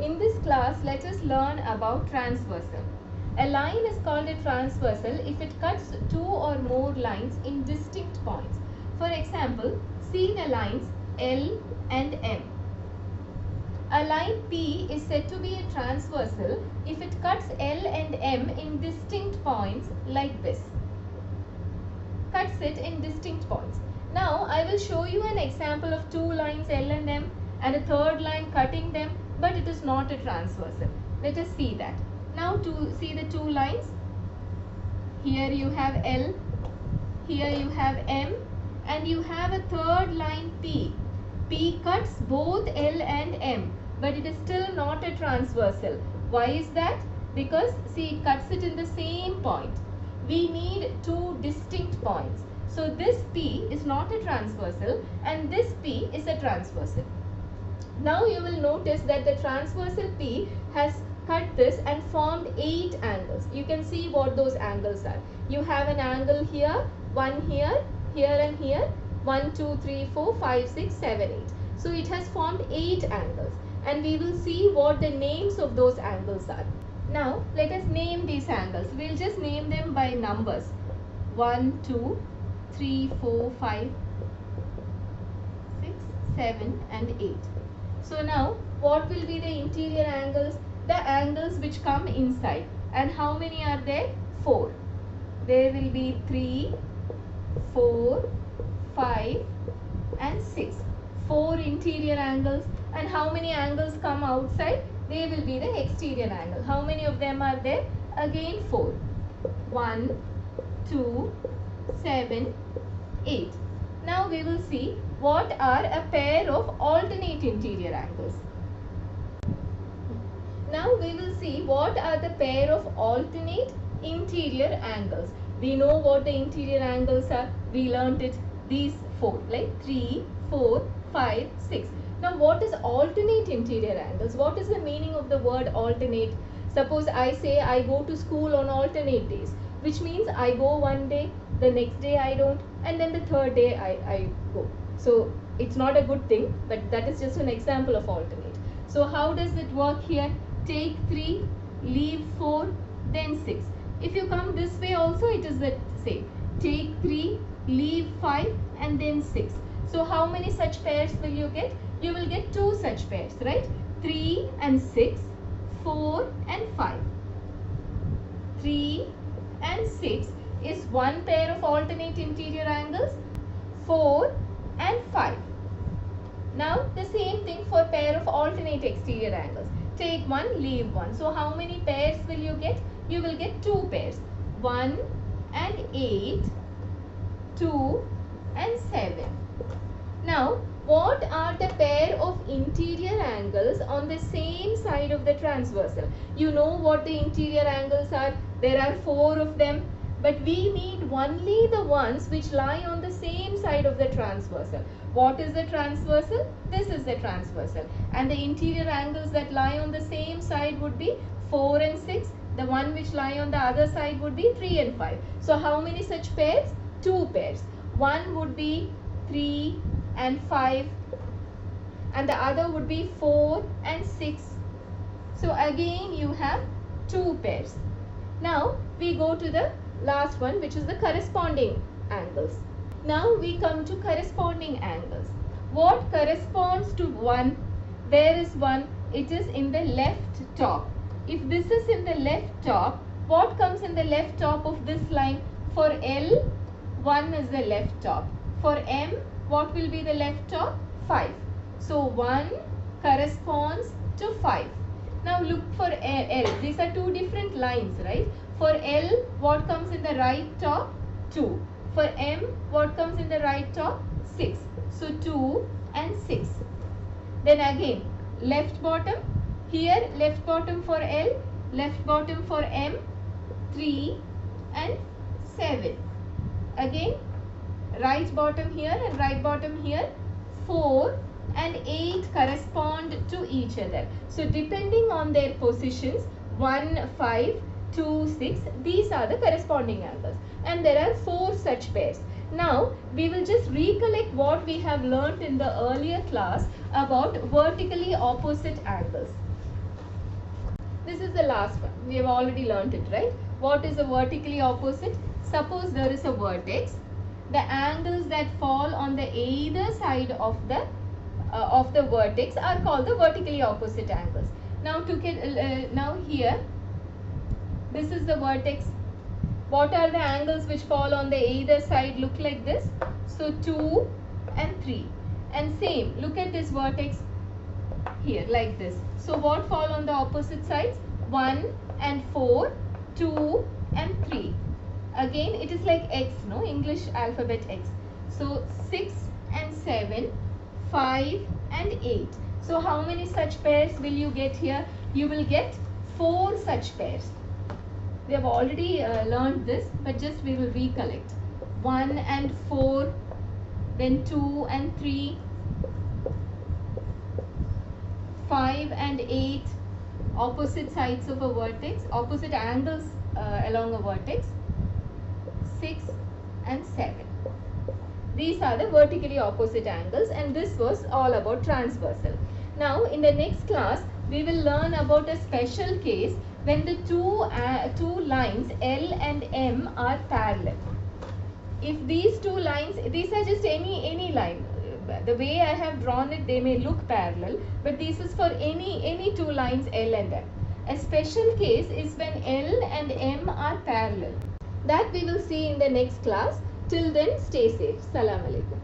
In this class, let us learn about transversal. A line is called a transversal if it cuts two or more lines in distinct points. For example, see the lines L and M. A line P is said to be a transversal if it cuts L and M in distinct points like this. Cuts it in distinct points. Now I will show you an example of two lines L and M and a third line cutting them, but it is not a transversal. Let us see that. Now to see the two lines, here you have L, here you have M, and you have a third line P. P cuts both L and M, but it is still not a transversal. Why is that? Because see, it cuts it in the same point. We need two distinct points. So this P is not a transversal and this P is a transversal. Now you will notice that the transversal P has cut this and formed 8 angles. You can see what those angles are. You have an angle here, one here, here and here, 1, 2, 3, 4, 5, 6, 7, 8. So it has formed 8 angles and we will see what the names of those angles are. Now let us name these angles. We'll just name them by numbers. 1, 2, 3, 4, 5, 6, 7 and 8. So now what will be the interior angles? The angles which come inside. And how many are there? 4. There will be 3, 4, 5 and 6. 4 interior angles. And how many angles come outside? They will be the exterior angle. How many of them are there? Again 4. 1, 2, 7, 8. Now we will see what are a pair of alternate interior angles. Now we will see what are the pair of alternate interior angles. We know what the interior angles are. We learnt it. These 4, like 3, 4, 5, 6. Now what is alternate interior angles? What is the meaning of the word alternate? Suppose I say I go to school on alternate days, which means I go one day, the next day I don't, and then the third day I go. So it's not a good thing, but that is just an example of alternate. So how does it work here? Take 3, leave 4, then 6. If you come this way also, it is the same. Take 3, leave 5 and then 6. So how many such pairs will you get? You will get 2 such pairs, right? 3 and 6, 4 and 5. 3 and 6 is one pair of alternate interior angles. 4 and 5. Now the same thing for pair of alternate exterior angles. Take 1, leave 1. So how many pairs will you get? You will get 2 pairs. 1 and 8, 2 and 7. Now what are the pair of interior angles on the same side of the transversal? You know what the interior angles are. There are 4 of them. But we need only the ones which lie on the same side of the transversal. What is the transversal? This is the transversal. And the interior angles that lie on the same side would be 4 and 6. The one which lie on the other side would be 3 and 5. So how many such pairs? 2 pairs. One would be 3 and 5. And the other would be 4 and 6. So again you have 2 pairs. Now we go to the last one, which is the corresponding angles. Now we come to corresponding angles. What corresponds to 1? There is 1. It is in the left top. If this is in the left top, what comes in the left top of this line? For L, 1 is the left top. For M, what will be the left top? 5. So 1 corresponds to 5. Now look for L. These are two different lines, right? For L, what comes in the right top? 2. For M, what comes in the right top? 6. So 2 and 6. Then again, left bottom. Here, left bottom for L, left bottom for M, 3 and 7. Again, right bottom here and right bottom here, 4 and 8 correspond to each other. So depending on their positions, 1, 5, 2, 6, these are the corresponding angles. And there are 4 such pairs. Now, we will just recollect what we have learnt in the earlier class about vertically opposite angles. this is the last one. We have already learnt it, right? What is a vertically opposite? Suppose there is a vertex. The angles that fall on the either side of the vertex are called the vertically opposite angles. Now now here, this is the vertex. What are the angles which fall on the either side? Look like this. So 2 and 3. And same, look at this vertex here like this. So what fall on the opposite sides? 1 and 4, 2 and 3. Again it is like X, no? English alphabet X. So 6 and 7, 5 and 8. So how many such pairs will you get here? You will get 4 such pairs. We have already learned this, but just we will recollect. 1 and 4, then 2 and 3, 5 and 8, opposite sides of a vertex, opposite angles along a vertex, 6 and 7. These are the vertically opposite angles, and this was all about transversal. Now in the next class we will learn about a special case when the two lines L and M are parallel. If these two lines, these are just any line. The way I have drawn it, they may look parallel, but this is for any two lines L and M. A special case is when L and M are parallel. That we will see in the next class. Till then, stay safe. Assalamu alaikum.